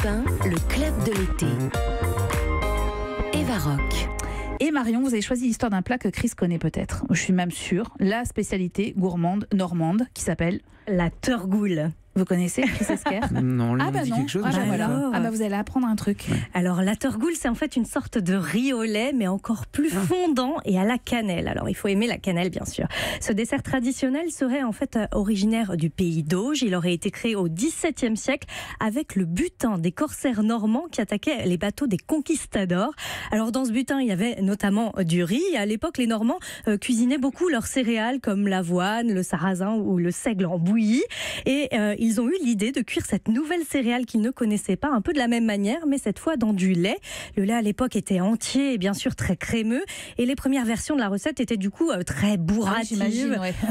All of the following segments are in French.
Europe 1, le club de l'été. Eva Rock. Et Marion, vous avez choisi l'histoire d'un plat que Chris connaît peut-être. Je suis même sûre. La spécialité gourmande normande qui s'appelle la Turgoule. Vous connaissez Chris Esquer? Non, lui Ah dit quelque chose. voilà. Vous allez apprendre un truc. Alors la Turgoule, c'est en fait une sorte de riz au lait, mais encore plus fondant et à la cannelle. Alors il faut aimer la cannelle, bien sûr. Ce dessert traditionnel serait en fait originaire du pays d'Auge. Il aurait été créé au XVIIe siècle avec le butin des corsaires normands qui attaquaient les bateaux des conquistadors. Alors dans ce butin, il y avait notamment du riz. Et à l'époque, les Normands cuisinaient beaucoup leurs céréales comme l'avoine, le sarrasin ou le seigle en bouillie. Et ils ont eu l'idée de cuire cette nouvelle céréale qu'ils ne connaissaient pas, un peu de la même manière, mais cette fois dans du lait. Le lait à l'époque était entier et bien sûr très crémeux. Et les premières versions de la recette étaient du coup très bourratives.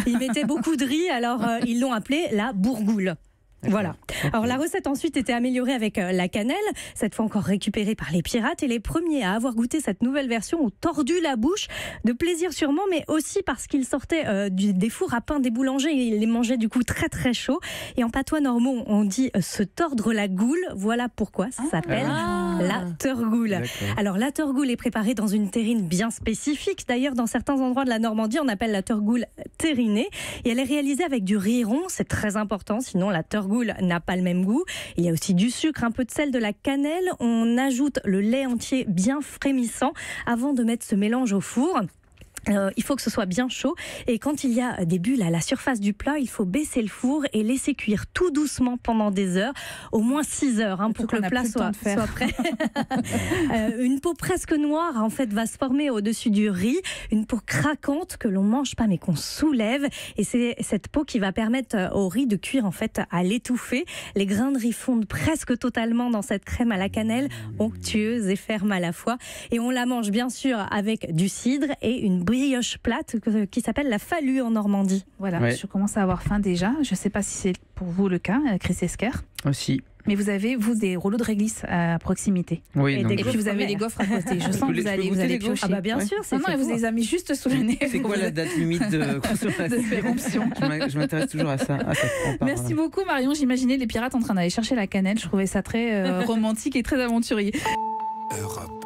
Ils mettaient beaucoup de riz, alors ils l'ont appelée la bourgoule. Voilà. Alors la recette ensuite était améliorée avec la cannelle, cette fois encore récupérée par les pirates, et les premiers à avoir goûté cette nouvelle version ont tordu la bouche, de plaisir sûrement, mais aussi parce qu'ils sortaient des fours à pain des boulangers et ils les mangeaient du coup très très chaud. Et en patois normand, on dit se tordre la goule, voilà pourquoi ça s'appelle la Turgoule. Alors la Turgoule est préparée dans une terrine bien spécifique, d'ailleurs dans certains endroits de la Normandie on appelle la Turgoule terrinée, et elle est réalisée avec du riz rond, c'est très important, sinon la Turgoule n'a pas le même goût. Il y a aussi du sucre, un peu de sel, de la cannelle. On ajoute le lait entier bien frémissant avant de mettre ce mélange au four. Il faut que ce soit bien chaud et quand il y a des bulles à la surface du plat, il faut baisser le four et laisser cuire tout doucement pendant des heures, au moins 6 heures pour que le plat soit prêt. Une peau presque noire en fait va se former au-dessus du riz, une peau craquante que l'on mange pas mais qu'on soulève, et c'est cette peau qui va permettre au riz de cuire en fait à l'étouffer. Les grains de riz fondent presque totalement dans cette crème à la cannelle, onctueuse et ferme à la fois, et on la mange bien sûr avec du cidre et une brioche plate qui s'appelle la falue en Normandie. Voilà, je commence à avoir faim déjà. Je ne sais pas si c'est pour vous le cas, Chris Esquer. Aussi. Mais vous avez, des rouleaux de réglisse à proximité. Oui, et puis vous avez les gaufres à côté. Je sens que vous allez piocher. Ah bah bien sûr, c'est et vous les avez mis juste sous le nez. C'est quoi la date limite de consommation? Je m'intéresse toujours à ça. Merci beaucoup Marion. J'imaginais les pirates en train d'aller chercher la cannelle. Je trouvais ça très romantique et très aventurier. Europe.